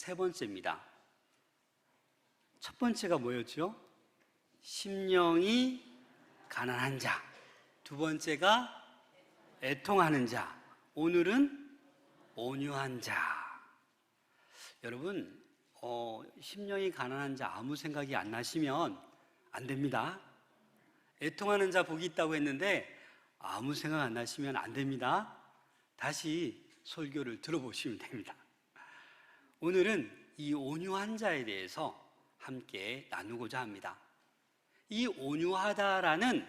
세 번째입니다. 첫 번째가 뭐였죠? 심령이 가난한 자. 두 번째가 애통하는 자. 오늘은 온유한 자. 여러분, 심령이 가난한 자 아무 생각이 안 나시면 안 됩니다. 애통하는 자 복이 있다고 했는데 아무 생각 안 나시면 안 됩니다. 다시 설교를 들어보시면 됩니다. 오늘은 이 온유한 자에 대해서 함께 나누고자 합니다. 이 온유하다라는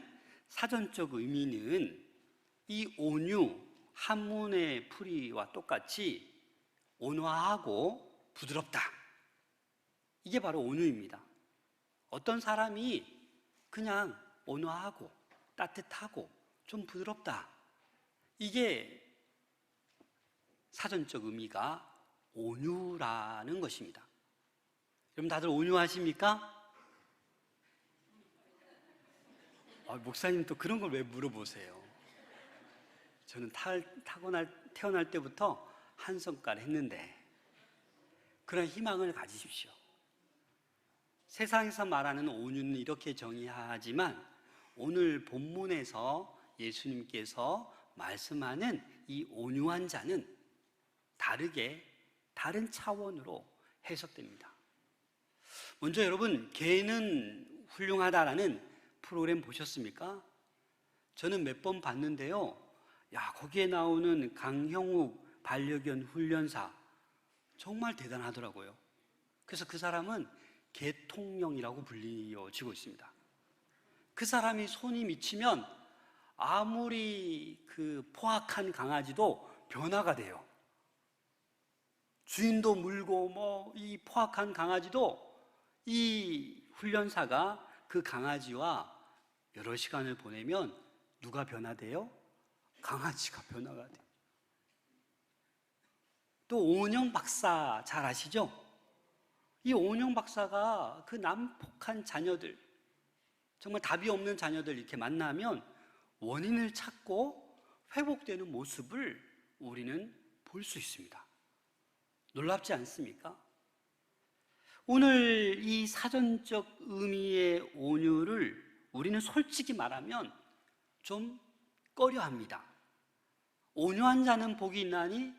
사전적 의미는 이 온유, 한문의 풀이와 똑같이 온화하고 부드럽다. 이게 바로 온유입니다. 어떤 사람이 그냥 온화하고 따뜻하고 좀 부드럽다. 이게 사전적 의미가 온유라는 것입니다. 여러분 다들 온유하십니까? 목사님 또 그런 걸 왜 물어보세요? 저는 태어날 때부터 한 성깔 했는데 그런 희망을 가지십시오. 세상에서 말하는 온유는 이렇게 정의하지만 오늘 본문에서 예수님께서 말씀하는 이 온유한 자는 다른 차원으로 해석됩니다. 먼저 여러분, 개는 훌륭하다라는 프로그램 보셨습니까? 저는 몇 번 봤는데요. 거기에 나오는 강형욱 반려견 훈련사 정말 대단하더라고요. 그래서 그 사람은 개통령이라고 불리어지고 있습니다. 그 사람이 손이 미치면 아무리 그 포악한 강아지도 변화가 돼요. 주인도 물고 이 포악한 강아지도 이 훈련사가 그 강아지와 여러 시간을 보내면 누가 변화돼요? 강아지가 변화가 돼요. 또 오은영 박사 잘 아시죠? 이 오은영 박사가 그 난폭한 자녀들, 정말 답이 없는 자녀들 이렇게 만나면 원인을 찾고 회복되는 모습을 우리는 볼 수 있습니다. 놀랍지 않습니까? 오늘 이 사전적 의미의 온유를 우리는 솔직히 말하면 좀 꺼려합니다. 온유한 자는 복이 있나니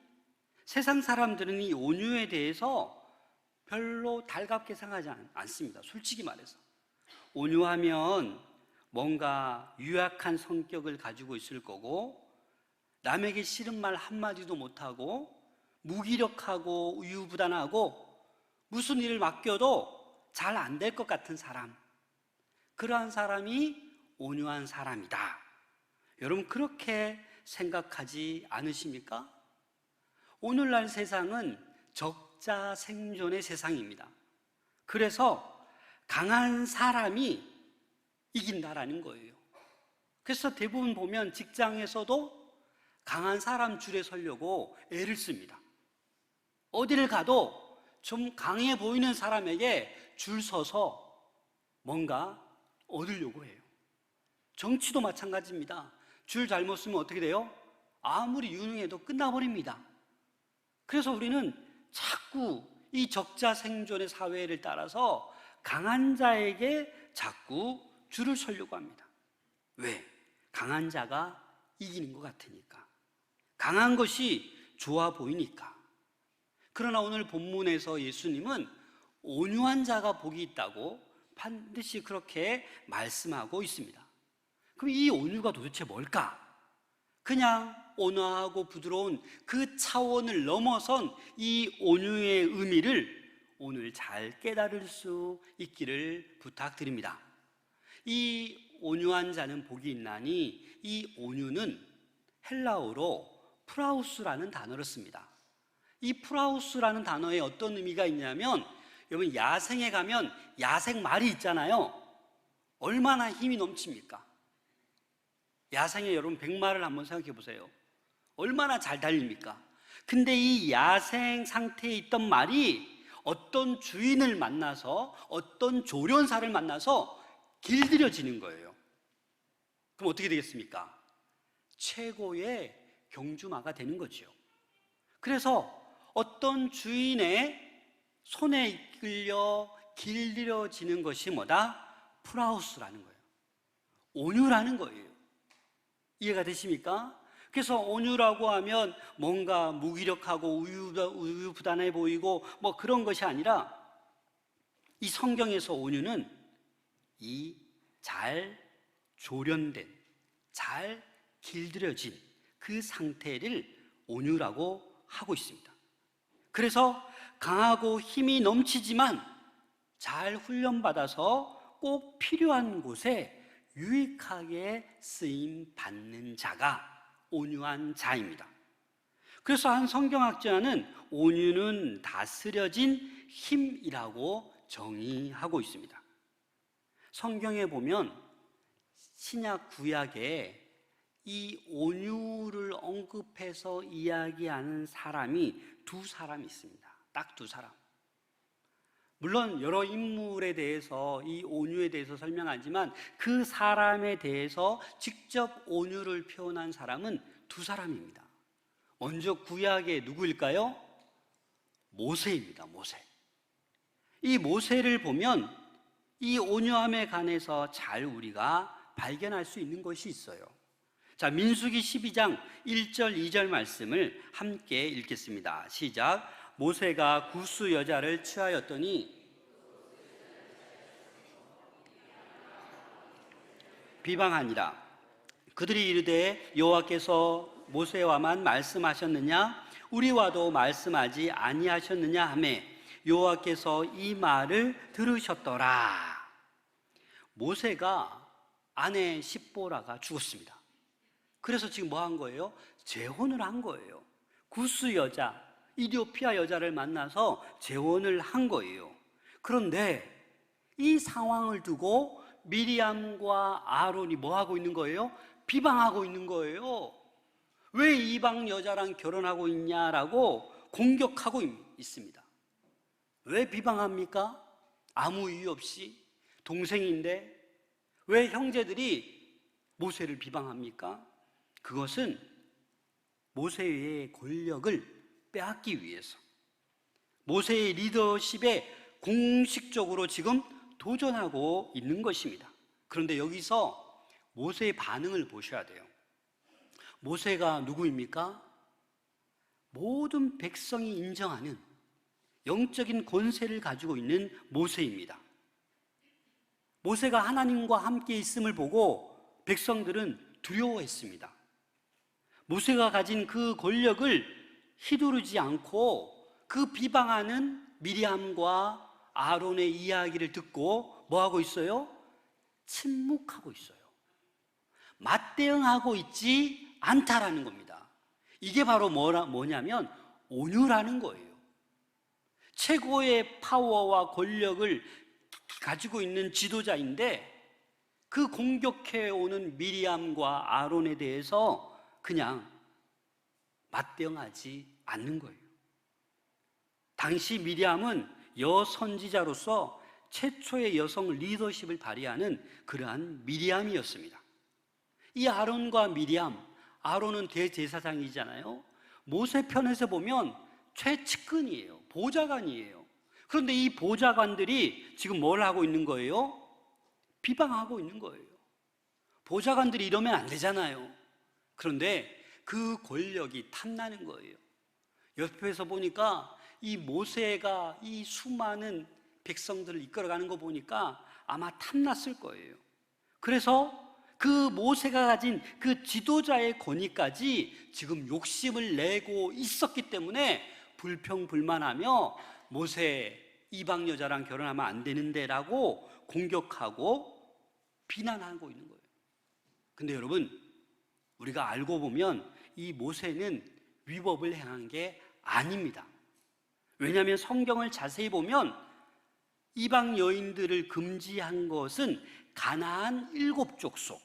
세상 사람들은 이 온유에 대해서 별로 달갑게 생각하지 않습니다. 솔직히 말해서 온유하면 뭔가 유약한 성격을 가지고 있을 거고 남에게 싫은 말 한마디도 못하고 무기력하고 우유부단하고 무슨 일을 맡겨도 잘 안 될 것 같은 사람, 그러한 사람이 온유한 사람이다. 여러분 그렇게 생각하지 않으십니까? 오늘날 세상은 적자 생존의 세상입니다. 그래서 강한 사람이 이긴다라는 거예요. 그래서 대부분 보면 직장에서도 강한 사람 줄에 서려고 애를 씁니다. 어디를 가도 좀 강해 보이는 사람에게 줄 서서 뭔가 얻으려고 해요. 정치도 마찬가지입니다. 줄 잘못 쓰면 어떻게 돼요? 아무리 유능해도 끝나버립니다. 그래서 우리는 자꾸 이 적자 생존의 사회를 따라서 강한 자에게 자꾸 줄을 서려고 합니다. 왜? 강한 자가 이기는 것 같으니까. 강한 것이 좋아 보이니까. 그러나 오늘 본문에서 예수님은 온유한 자가 복이 있다고 반드시 그렇게 말씀하고 있습니다. 그럼 이 온유가 도대체 뭘까? 그냥 온화하고 부드러운 그 차원을 넘어선 이 온유의 의미를 오늘 잘 깨달을 수 있기를 부탁드립니다. 이 온유한 자는 복이 있나니 이 온유는 헬라어로 프라우스라는 단어를 씁니다. 이 프라우스라는 단어에 어떤 의미가 있냐면 여러분 야생에 가면 야생 말이 있잖아요. 얼마나 힘이 넘칩니까? 야생에 여러분 백마를 한번 생각해 보세요. 얼마나 잘 달립니까? 근데 이 야생 상태에 있던 말이 어떤 주인을 만나서 어떤 조련사를 만나서 길들여지는 거예요. 그럼 어떻게 되겠습니까? 최고의 경주마가 되는 거죠. 그래서 어떤 주인의 손에 이끌려 길들여지는 것이 뭐다? 프라우스라는 거예요. 온유라는 거예요. 이해가 되십니까? 그래서 온유라고 하면 뭔가 무기력하고 우유부단해 보이고 뭐 그런 것이 아니라, 이 성경에서 온유는 이 잘 조련된, 잘 길들여진 그 상태를 온유라고 하고 있습니다. 그래서 강하고 힘이 넘치지만 잘 훈련받아서 꼭 필요한 곳에 유익하게 쓰임 받는 자가 온유한 자입니다. 그래서 한 성경학자는 온유는 다스려진 힘이라고 정의하고 있습니다. 성경에 보면 신약 구약에 이 온유를 언급해서 이야기하는 사람이 두 사람이 있습니다. 딱 두 사람. 물론 여러 인물에 대해서 이 온유에 대해서 설명하지만 그 사람에 대해서 직접 온유를 표현한 사람은 두 사람입니다. 먼저 구약의 누구일까요? 모세입니다. 모세. 이 모세를 보면 이 온유함에 관해서 잘 우리가 발견할 수 있는 것이 있어요. 자, 민수기 12장 1절 2절 말씀을 함께 읽겠습니다. 시작. 모세가 구스 여자를 취하였더니 비방하니라. 그들이 이르되 여호와께서 모세와만 말씀하셨느냐? 우리와도 말씀하지 아니하셨느냐 하매 여호와께서 이 말을 들으셨더라. 모세가 아내 십보라가 죽었습니다. 그래서 지금 뭐 한 거예요? 재혼을 한 거예요. 구스 여자, 이디오피아 여자를 만나서 재혼을 한 거예요. 그런데 이 상황을 두고 미리암과 아론이 뭐 하고 있는 거예요? 비방하고 있는 거예요. 왜 이방 여자랑 결혼하고 있냐라고 공격하고 있습니다. 왜 비방합니까? 아무 이유 없이. 동생인데 왜 형제들이 모세를 비방합니까? 그것은 모세의 권력을 빼앗기 위해서, 모세의 리더십에 공식적으로 지금 도전하고 있는 것입니다. 그런데 여기서 모세의 반응을 보셔야 돼요. 모세가 누구입니까? 모든 백성이 인정하는 영적인 권세를 가지고 있는 모세입니다. 모세가 하나님과 함께 있음을 보고 백성들은 두려워했습니다. 모세가 가진 그 권력을 휘두르지 않고 그 비방하는 미리암과 아론의 이야기를 듣고 뭐 하고 있어요? 침묵하고 있어요. 맞대응하고 있지 않다라는 겁니다. 이게 바로 뭐냐면 온유라는 거예요. 최고의 파워와 권력을 가지고 있는 지도자인데 그 공격해오는 미리암과 아론에 대해서 그냥 맞대응하지 않는 거예요. 당시 미리암은 여선지자로서 최초의 여성 리더십을 발휘하는 그러한 미리암이었습니다. 이 아론과 미리암, 아론은 대제사장이잖아요. 모세 편에서 보면 최측근이에요. 보좌관이에요. 그런데 이 보좌관들이 지금 뭘 하고 있는 거예요? 비방하고 있는 거예요. 보좌관들이 이러면 안 되잖아요. 그런데 그 권력이 탐나는 거예요. 옆에서 보니까 이 모세가 이 수많은 백성들을 이끌어가는 거 보니까 아마 탐났을 거예요. 그래서 그 모세가 가진 그 지도자의 권위까지 지금 욕심을 내고 있었기 때문에 불평불만하며 모세 이방 여자랑 결혼하면 안 되는데 라고 공격하고 비난하고 있는 거예요. 근데 여러분, 우리가 알고 보면 이 모세는 위법을 행한 게 아닙니다. 왜냐하면 성경을 자세히 보면 이방 여인들을 금지한 것은 가나안 7족속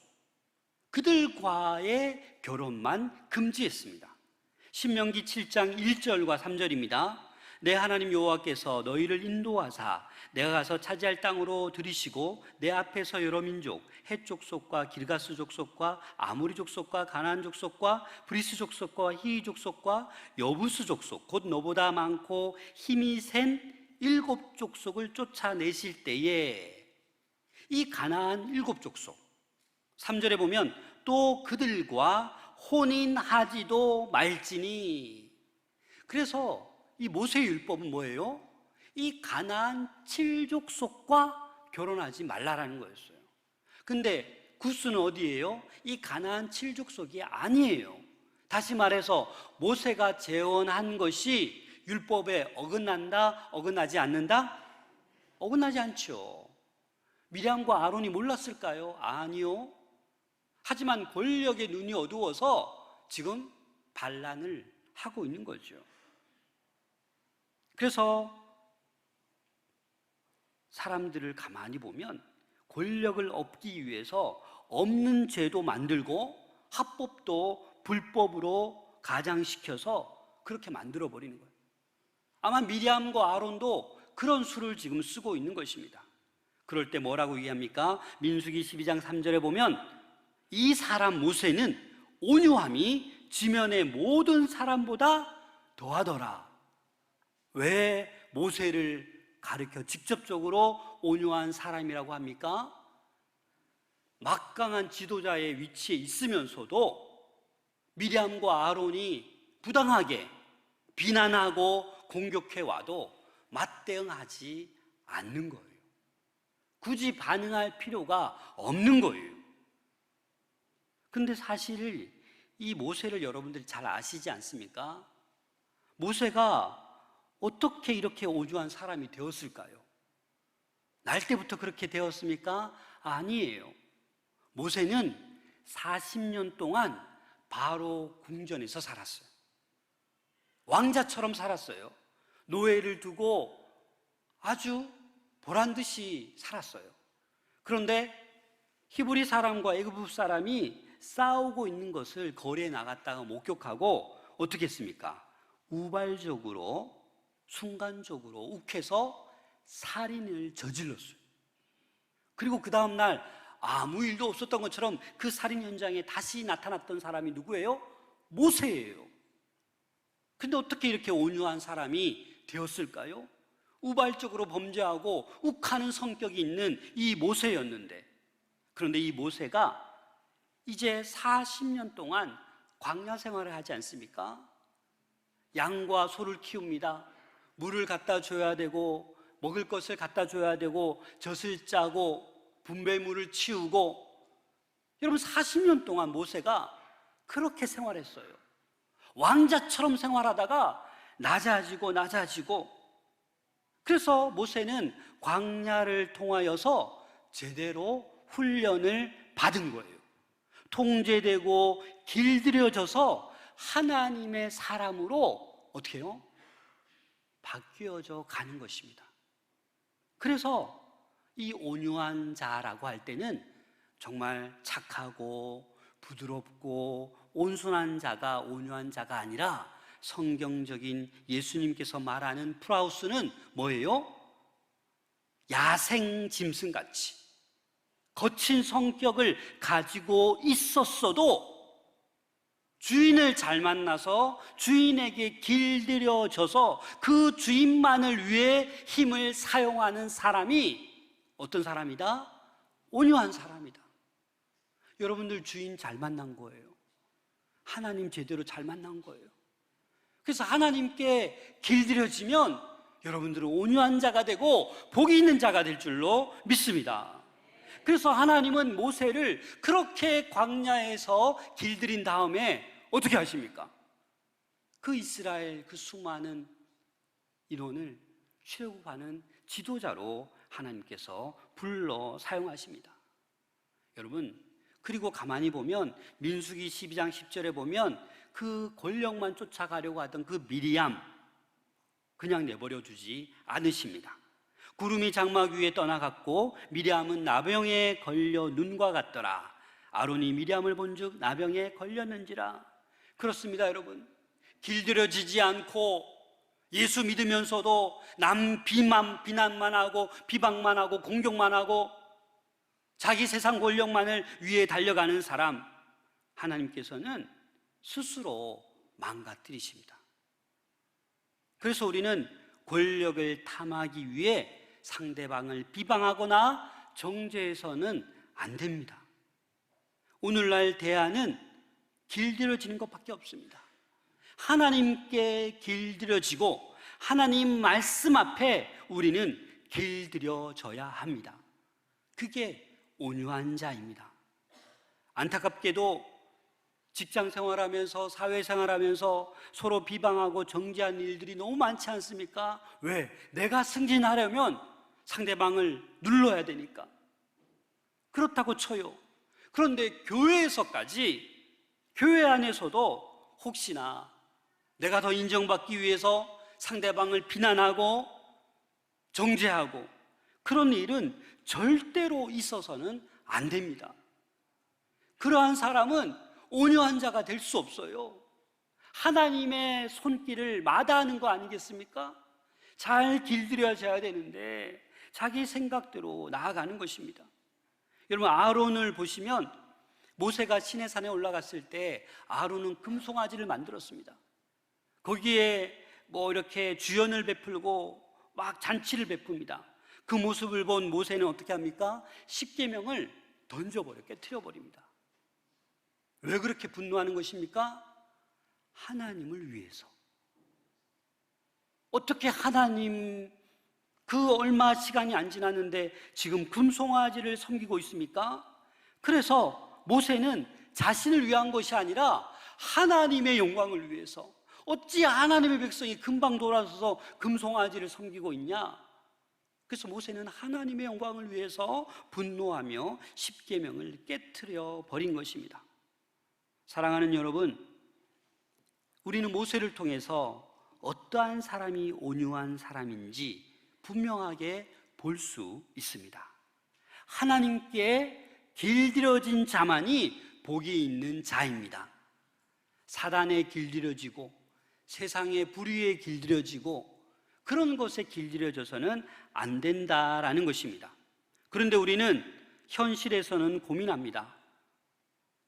그들과의 결혼만 금지했습니다. 신명기 7장 1절과 3절입니다. 내 하나님 여호와께서 너희를 인도하사 내가 가서 차지할 땅으로 들이시고 내 앞에서 여러 민족 헷 족속과 기르가스 족속과 아모리 족속과 가나안 족속과 브리스 족속과 히위 족속과 여부스 족속 곧 너보다 많고 힘이 센 일곱 족속을 쫓아내실 때에 이 가나안 일곱 족속, 3절에 보면 또 그들과 혼인하지도 말지니. 그래서 이 모세율법은 뭐예요? 이 가나안 7족속과 결혼하지 말라라는 거였어요. 근데 구스는 어디예요? 이 가나안 7족속이 아니에요. 다시 말해서 모세가 재혼한 것이 율법에 어긋난다? 어긋나지 않는다? 어긋나지 않죠. 미리암과 아론이 몰랐을까요? 아니요. 하지만 권력의 눈이 어두워서 지금 반란을 하고 있는 거죠. 그래서 사람들을 가만히 보면 권력을 얻기 위해서 없는 죄도 만들고 합법도 불법으로 가장시켜서 그렇게 만들어 버리는 거예요. 아마 미리암과 아론도 그런 수를 지금 쓰고 있는 것입니다. 그럴 때 뭐라고 얘기합니까? 민수기 12장 3절에 보면 이 사람 모세는 온유함이 지면의 모든 사람보다 더하더라. 왜 모세를 가르쳐 직접적으로 온유한 사람이라고 합니까? 막강한 지도자의 위치에 있으면서도 미리암과 아론이 부당하게 비난하고 공격해 와도 맞대응하지 않는 거예요. 굳이 반응할 필요가 없는 거예요. 근데 사실 이 모세를 여러분들이 잘 아시지 않습니까? 모세가 어떻게 이렇게 오주한 사람이 되었을까요? 날 때부터 그렇게 되었습니까? 아니에요. 모세는 40년 동안 바로 궁전에서 살았어요. 왕자처럼 살았어요. 노예를 두고 아주 보란듯이 살았어요. 그런데 히브리 사람과 애굽 사람이 싸우고 있는 것을 거리에 나갔다가 목격하고 어떻게 했습니까? 우발적으로 순간적으로 욱해서 살인을 저질렀어요. 그리고 그 다음날 아무 일도 없었던 것처럼 그 살인 현장에 다시 나타났던 사람이 누구예요? 모세예요. 근데 어떻게 이렇게 온유한 사람이 되었을까요? 우발적으로 범죄하고 욱하는 성격이 있는 이 모세였는데, 그런데 이 모세가 이제 40년 동안 광야 생활을 하지 않습니까? 양과 소를 키웁니다. 물을 갖다 줘야 되고 먹을 것을 갖다 줘야 되고 젖을 짜고 분배물을 치우고, 여러분 40년 동안 모세가 그렇게 생활했어요. 왕자처럼 생활하다가 낮아지고 그래서 모세는 광야를 통하여서 제대로 훈련을 받은 거예요. 통제되고 길들여져서 하나님의 사람으로 어떻게 해요? 바뀌어져 가는 것입니다. 그래서 이 온유한 자라고 할 때는 정말 착하고 부드럽고 온순한 자가 온유한 자가 아니라 성경적인 예수님께서 말하는 프라우스는 뭐예요? 야생 짐승같이 거친 성격을 가지고 있었어도 주인을 잘 만나서 주인에게 길들여져서 그 주인만을 위해 힘을 사용하는 사람이 어떤 사람이다? 온유한 사람이다. 여러분들 주인 잘 만난 거예요. 하나님 제대로 잘 만난 거예요. 그래서 하나님께 길들여지면 여러분들은 온유한 자가 되고 복이 있는 자가 될 줄로 믿습니다. 그래서 하나님은 모세를 그렇게 광야에서 길들인 다음에 어떻게 하십니까? 그 이스라엘 그 수많은 인원을 취급하는 지도자로 하나님께서 불러 사용하십니다. 여러분, 그리고 가만히 보면 민수기 12장 10절에 보면 그 권력만 쫓아가려고 하던 그 미리암 그냥 내버려 두지 않으십니다. 구름이 장막 위에 떠나갔고 미리암은 나병에 걸려 눈과 같더라. 아론이 미리암을 본즉 나병에 걸렸는지라. 그렇습니다, 여러분. 길들여지지 않고 예수 믿으면서도 남 비난만 하고 비방만 하고 공격만 하고 자기 세상 권력만을 위해 달려가는 사람, 하나님께서는 스스로 망가뜨리십니다. 그래서 우리는 권력을 탐하기 위해 상대방을 비방하거나 정죄해서는 안 됩니다. 오늘날 대안은 길들여지는 것밖에 없습니다. 하나님께 길들여지고 하나님 말씀 앞에 우리는 길들여져야 합니다. 그게 온유한 자입니다. 안타깝게도 직장 생활하면서 사회생활하면서 서로 비방하고 정죄한 일들이 너무 많지 않습니까? 왜? 내가 승진하려면 상대방을 눌러야 되니까. 그렇다고 쳐요. 그런데 교회에서까지, 교회 안에서도 혹시나 내가 더 인정받기 위해서 상대방을 비난하고 정죄하고 그런 일은 절대로 있어서는 안 됩니다. 그러한 사람은 온유한 자가 될 수 없어요. 하나님의 손길을 마다하는 거 아니겠습니까? 잘 길들여져야 되는데 자기 생각대로 나아가는 것입니다. 여러분, 아론을 보시면 모세가 시내산에 올라갔을 때 아론은 금송아지를 만들었습니다. 거기에 이렇게 주연을 베풀고 막 잔치를 베풉니다. 그 모습을 본 모세는 어떻게 합니까? 십계명을 던져버려, 깨트려버립니다. 왜 그렇게 분노하는 것입니까? 하나님을 위해서. 어떻게 하나님, 그 얼마 시간이 안 지났는데 지금 금송아지를 섬기고 있습니까? 그래서 모세는 자신을 위한 것이 아니라 하나님의 영광을 위해서, 어찌 하나님의 백성이 금방 돌아서서 금송아지를 섬기고 있냐? 그래서 모세는 하나님의 영광을 위해서 분노하며 십계명을 깨트려 버린 것입니다. 사랑하는 여러분, 우리는 모세를 통해서 어떠한 사람이 온유한 사람인지 분명하게 볼 수 있습니다. 하나님께 길들여진 자만이 복이 있는 자입니다. 사단에 길들여지고 세상의 불의에 길들여지고 그런 것에 길들여져서는 안 된다라는 것입니다. 그런데 우리는 현실에서는 고민합니다.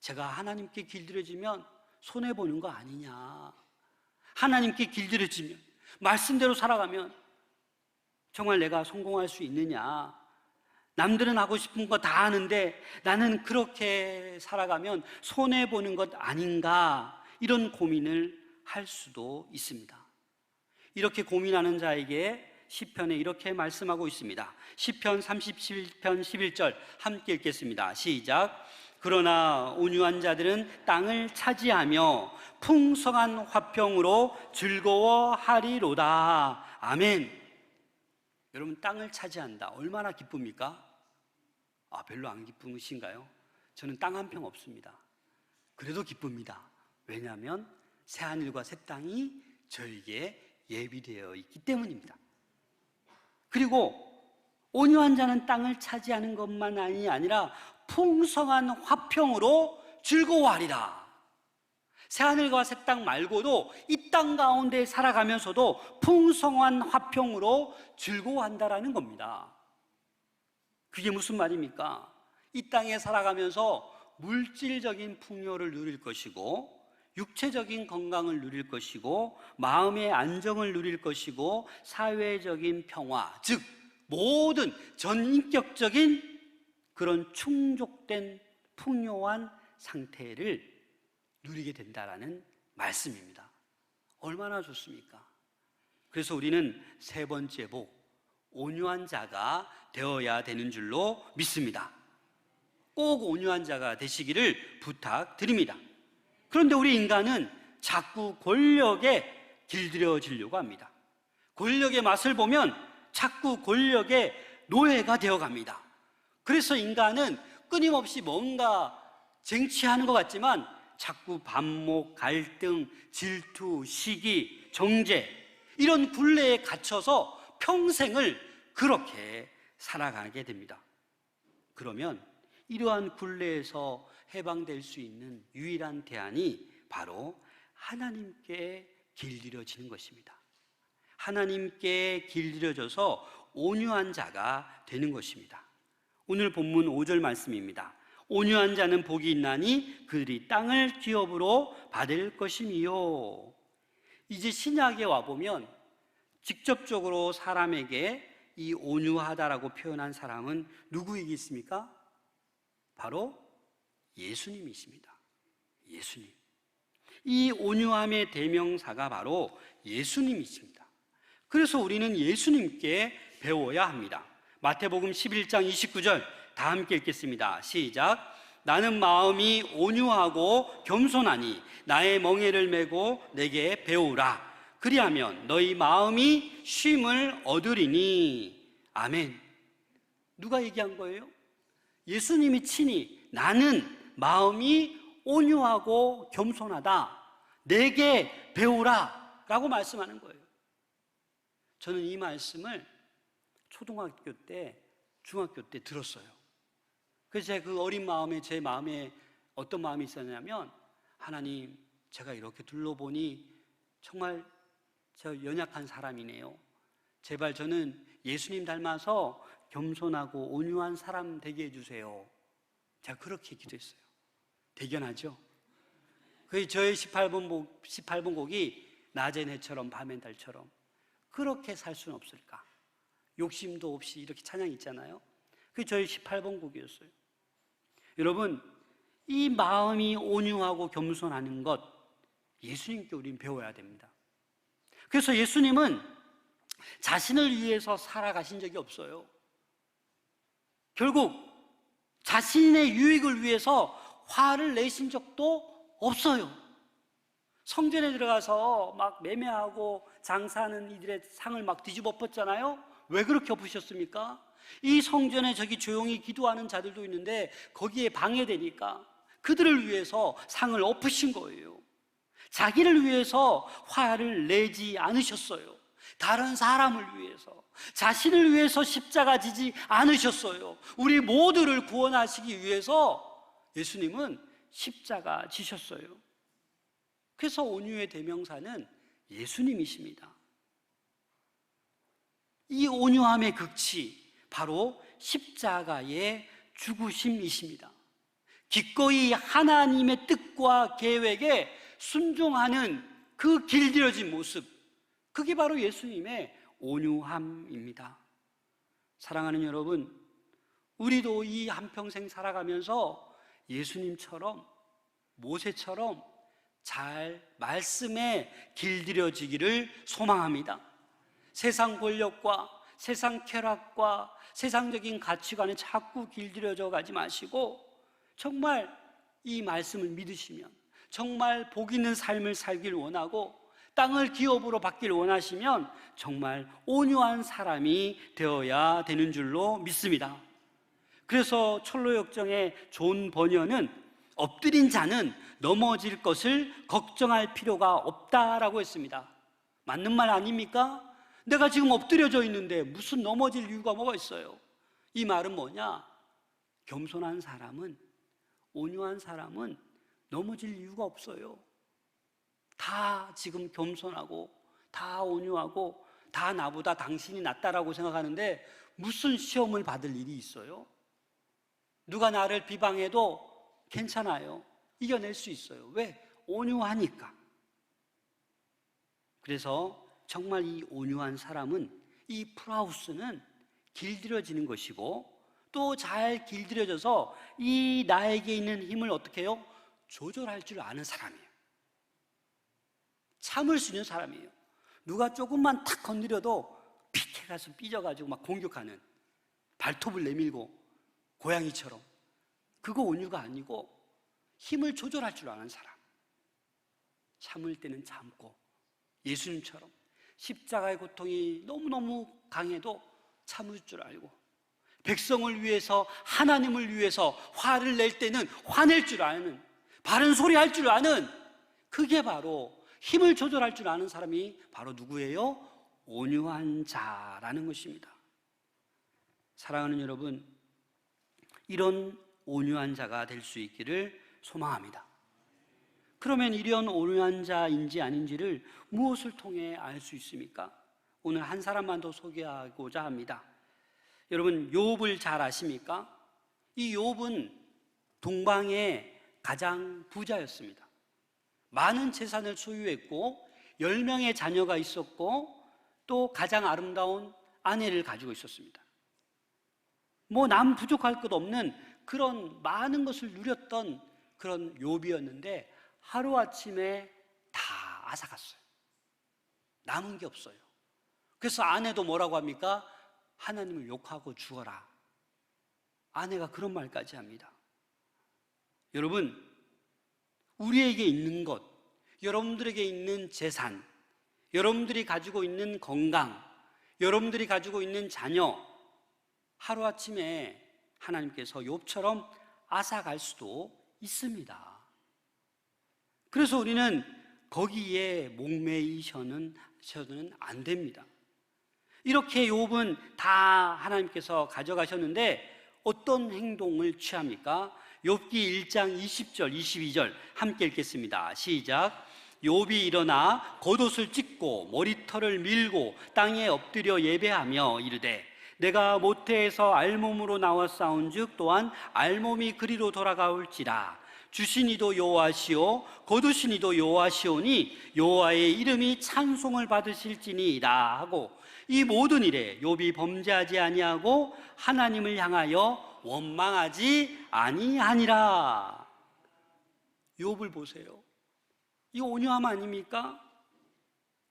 제가 하나님께 길들여지면 손해보는 거 아니냐, 하나님께 길들여지면, 말씀대로 살아가면 정말 내가 성공할 수 있느냐, 남들은 하고 싶은 거 다 하는데 나는 그렇게 살아가면 손해보는 것 아닌가, 이런 고민을 할 수도 있습니다. 이렇게 고민하는 자에게 시편에 이렇게 말씀하고 있습니다. 시편 37편 11절 함께 읽겠습니다. 시작. 그러나 온유한 자들은 땅을 차지하며 풍성한 화평으로 즐거워하리로다. 아멘. 여러분, 땅을 차지한다, 얼마나 기쁩니까? 별로 안 기쁘신가요? 저는 땅 한 평 없습니다. 그래도 기쁩니다. 왜냐하면 새하늘과 새 땅이 저에게 예비되어 있기 때문입니다. 그리고 온유한 자는 땅을 차지하는 것만 아니라 풍성한 화평으로 즐거워하리라. 새하늘과 새 땅 말고도 이 땅 가운데 살아가면서도 풍성한 화평으로 즐거워한다라는 겁니다. 그게 무슨 말입니까? 이 땅에 살아가면서 물질적인 풍요를 누릴 것이고, 육체적인 건강을 누릴 것이고, 마음의 안정을 누릴 것이고, 사회적인 평화, 즉 모든 전인격적인 그런 충족된 풍요한 상태를 누리게 된다라는 말씀입니다. 얼마나 좋습니까? 그래서 우리는 세 번째 복, 온유한 자가 되어야 되는 줄로 믿습니다. 꼭 온유한 자가 되시기를 부탁드립니다. 그런데 우리 인간은 자꾸 권력에 길들여지려고 합니다. 권력의 맛을 보면 자꾸 권력의 노예가 되어갑니다. 그래서 인간은 끊임없이 뭔가 쟁취하는 것 같지만 자꾸 반목, 갈등, 질투, 시기, 정죄, 이런 굴레에 갇혀서 평생을 그렇게 살아가게 됩니다. 그러면 이러한 굴레에서 해방될 수 있는 유일한 대안이 바로 하나님께 길들여지는 것입니다. 하나님께 길들여져서 온유한 자가 되는 것입니다. 오늘 본문 5절 말씀입니다. 온유한 자는 복이 있나니 그들이 땅을 기업으로 받을 것이니요. 이제 신약에 와보면 직접적으로 사람에게 이 온유하다라고 표현한 사람은 누구이겠습니까? 바로 예수님이십니다. 예수님. 이 온유함의 대명사가 바로 예수님이십니다. 그래서 우리는 예수님께 배워야 합니다. 마태복음 11장 29절 다 함께 읽겠습니다. 시작. 나는 마음이 온유하고 겸손하니 나의 멍에를 메고 내게 배우라. 그리하면 너희 마음이 쉼을 얻으리니. 아멘. 누가 얘기한 거예요? 예수님이 친히 나는 마음이 온유하고 겸손하다. 내게 배우라 라고 말씀하는 거예요. 저는 이 말씀을 초등학교 때, 중학교 때 들었어요. 그래서 제가 그 어린 마음에, 제 마음에 어떤 마음이 있었냐면, 하나님, 제가 이렇게 둘러보니 정말 저 연약한 사람이네요. 제발 저는 예수님 닮아서 겸손하고 온유한 사람 되게 해주세요. 제가 그렇게 기도했어요. 대견하죠? 그 저의 18번 곡이 낮엔 해처럼 밤엔 달처럼 그렇게 살 수는 없을까? 욕심도 없이 이렇게 찬양 있잖아요. 그게 저희 18번 곡이었어요. 여러분, 이 마음이 온유하고 겸손하는 것 예수님께 우린 배워야 됩니다. 그래서 예수님은 자신을 위해서 살아가신 적이 없어요. 결국 자신의 유익을 위해서 화를 내신 적도 없어요. 성전에 들어가서 막 매매하고 장사하는 이들의 상을 막 뒤집어 엎었잖아요. 왜 그렇게 엎으셨습니까? 이 성전에 저기 조용히 기도하는 자들도 있는데 거기에 방해되니까 그들을 위해서 상을 엎으신 거예요. 자기를 위해서 화를 내지 않으셨어요. 다른 사람을 위해서, 자신을 위해서 십자가 지지 않으셨어요. 우리 모두를 구원하시기 위해서 예수님은 십자가 지셨어요. 그래서 온유의 대명사는 예수님이십니다. 이 온유함의 극치, 바로 십자가의 죽으심이십니다. 기꺼이 하나님의 뜻과 계획에 순종하는 그 길들여진 모습, 그게 바로 예수님의 온유함입니다. 사랑하는 여러분, 우리도 이 한평생 살아가면서 예수님처럼, 모세처럼 잘 말씀에 길들여지기를 소망합니다. 세상 권력과 세상 쾌락과 세상적인 가치관에 자꾸 길들여져 가지 마시고 정말 이 말씀을 믿으시면, 정말 복 있는 삶을 살길 원하고 땅을 기업으로 받기를 원하시면 정말 온유한 사람이 되어야 되는 줄로 믿습니다. 그래서 철로역정의 존 버녀는 엎드린 자는 넘어질 것을 걱정할 필요가 없다라고 했습니다. 맞는 말 아닙니까? 내가 지금 엎드려져 있는데 무슨 넘어질 이유가 뭐가 있어요? 이 말은 뭐냐? 겸손한 사람은, 온유한 사람은 넘어질 이유가 없어요. 다 지금 겸손하고 다 온유하고 다 나보다 당신이 낫다라고 생각하는데 무슨 시험을 받을 일이 있어요? 누가 나를 비방해도 괜찮아요. 이겨낼 수 있어요. 왜? 온유하니까. 그래서 정말 이 온유한 사람은, 이 프라우스는 길들여지는 것이고 또 잘 길들여져서 이 나에게 있는 힘을 어떻게 해요? 조절할 줄 아는 사람이에요. 참을 수 있는 사람이에요. 누가 조금만 탁 건드려도 픽 해가서 삐져가지고 막 공격하는, 발톱을 내밀고 고양이처럼, 그거 온유가 아니고 힘을 조절할 줄 아는 사람. 참을 때는 참고 예수님처럼 십자가의 고통이 너무너무 강해도 참을 줄 알고, 백성을 위해서, 하나님을 위해서 화를 낼 때는 화낼 줄 아는, 바른 소리 할 줄 아는, 그게 바로 힘을 조절할 줄 아는 사람이 바로 누구예요? 온유한 자라는 것입니다. 사랑하는 여러분, 이런 온유한 자가 될 수 있기를 소망합니다. 그러면 이런 온유한 자인지 아닌지를 무엇을 통해 알 수 있습니까? 오늘 한 사람만 더 소개하고자 합니다. 여러분, 욥을 잘 아십니까? 이 욥은 동방의 가장 부자였습니다. 많은 재산을 소유했고 10명의 자녀가 있었고 또 가장 아름다운 아내를 가지고 있었습니다. 뭐 남 부족할 것 없는 그런 많은 것을 누렸던 그런 욥이었는데 하루아침에 다 앗아갔어요. 남은 게 없어요. 그래서 아내도 뭐라고 합니까? 하나님을 욕하고 죽어라. 아내가 그런 말까지 합니다. 여러분, 우리에게 있는 것, 여러분들에게 있는 재산, 여러분들이 가지고 있는 건강, 여러분들이 가지고 있는 자녀, 하루아침에 하나님께서 욥처럼 앗아갈 수도 있습니다. 그래서 우리는 거기에 목매이셔는 안 됩니다. 이렇게 욥은 다 하나님께서 가져가셨는데 어떤 행동을 취합니까? 욥기 1장 20절, 22절 함께 읽겠습니다. 시작. 욥이 일어나 겉옷을 찢고 머리털을 밀고 땅에 엎드려 예배하며 이르되 내가 모태에서 알몸으로 나와 싸운즉 또한 알몸이 그리로 돌아가올지라. 주신 이도 여호와시오 거두신 이도 여호와시오니 여호와의 이름이 찬송을 받으실지니이다 하고 이 모든 일에 욥이 범죄하지 아니하고 하나님을 향하여 원망하지 아니하니라. 욥을 보세요. 이 온유함 아닙니까?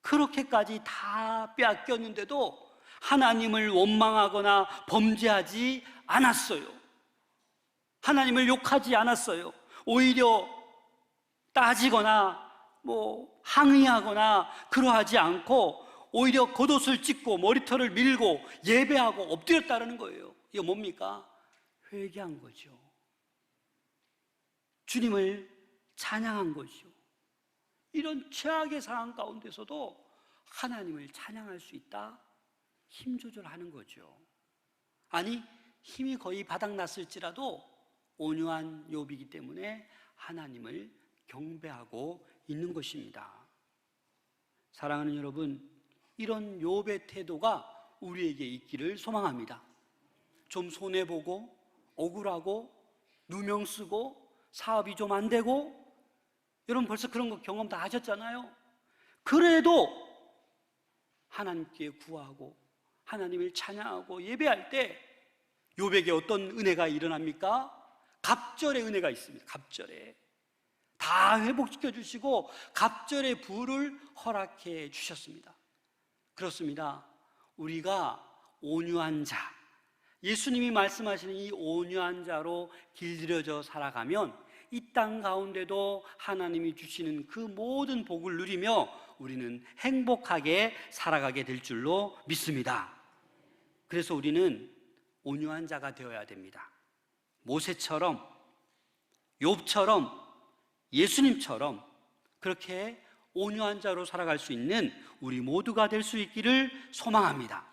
그렇게까지 다 빼앗겼는데도 하나님을 원망하거나 범죄하지 않았어요. 하나님을 욕하지 않았어요. 오히려 따지거나 항의하거나 그러하지 않고 오히려 겉옷을 찢고 머리털을 밀고 예배하고 엎드렸다는 거예요. 이거 뭡니까? 회개한 거죠. 주님을 찬양한 거죠. 이런 최악의 상황 가운데서도 하나님을 찬양할 수 있다? 힘 조절하는 거죠. 아니, 힘이 거의 바닥났을지라도 온유한 욥이기 때문에 하나님을 경배하고 있는 것입니다. 사랑하는 여러분, 이런 욥의 태도가 우리에게 있기를 소망합니다. 좀 손해보고 억울하고 누명 쓰고 사업이 좀 안 되고, 여러분 벌써 그런 거 경험 다 하셨잖아요. 그래도 하나님께 구하고 하나님을 찬양하고 예배할 때 욥에게 어떤 은혜가 일어납니까? 갑절의 은혜가 있습니다. 갑절에 다 회복시켜 주시고 갑절의 부를 허락해 주셨습니다. 그렇습니다. 우리가 온유한 자, 예수님이 말씀하시는 이 온유한 자로 길들여져 살아가면 이 땅 가운데도 하나님이 주시는 그 모든 복을 누리며 우리는 행복하게 살아가게 될 줄로 믿습니다. 그래서 우리는 온유한 자가 되어야 됩니다. 모세처럼, 욥처럼, 예수님처럼 그렇게 온유한 자로 살아갈 수 있는 우리 모두가 될 수 있기를 소망합니다.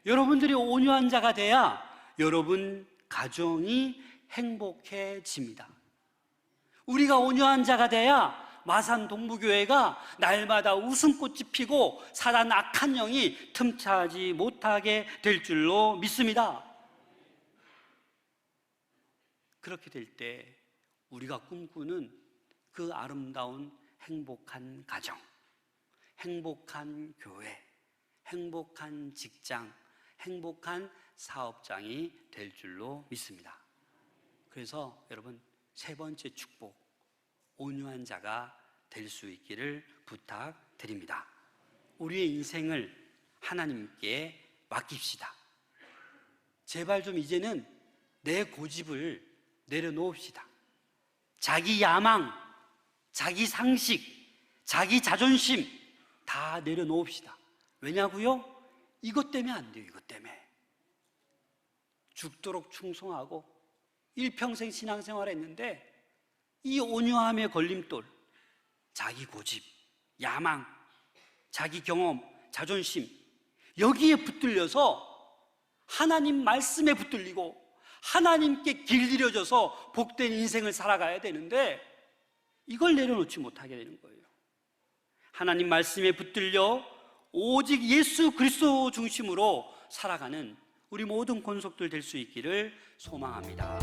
여러분들이 온유한 자가 돼야 여러분 가정이 행복해집니다. 우리가 온유한 자가 돼야 마산 동부교회가 날마다 웃음꽃이 피고 사단 악한 영이 틈타지 못하게 될 줄로 믿습니다. 그렇게 될 때 우리가 꿈꾸는 그 아름다운 행복한 가정, 행복한 교회, 행복한 직장, 행복한 사업장이 될 줄로 믿습니다. 그래서 여러분, 세 번째 축복, 온유한 자가 될 수 있기를 부탁드립니다. 우리의 인생을 하나님께 맡깁시다. 제발 좀 이제는 내 고집을 내려놓읍시다. 자기 야망, 자기 상식, 자기 자존심 다 내려놓읍시다. 왜냐고요? 이것 때문에 안 돼요. 이것 때문에 죽도록 충성하고 일평생 신앙생활 했는데 이 온유함의 걸림돌, 자기 고집, 야망, 자기 경험, 자존심, 여기에 붙들려서 하나님 말씀에 붙들리고 하나님께 길들여져서 복된 인생을 살아가야 되는데 이걸 내려놓지 못하게 되는 거예요. 하나님 말씀에 붙들려 오직 예수 그리스도 중심으로 살아가는 우리 모든 권속들 될 수 있기를 소망합니다.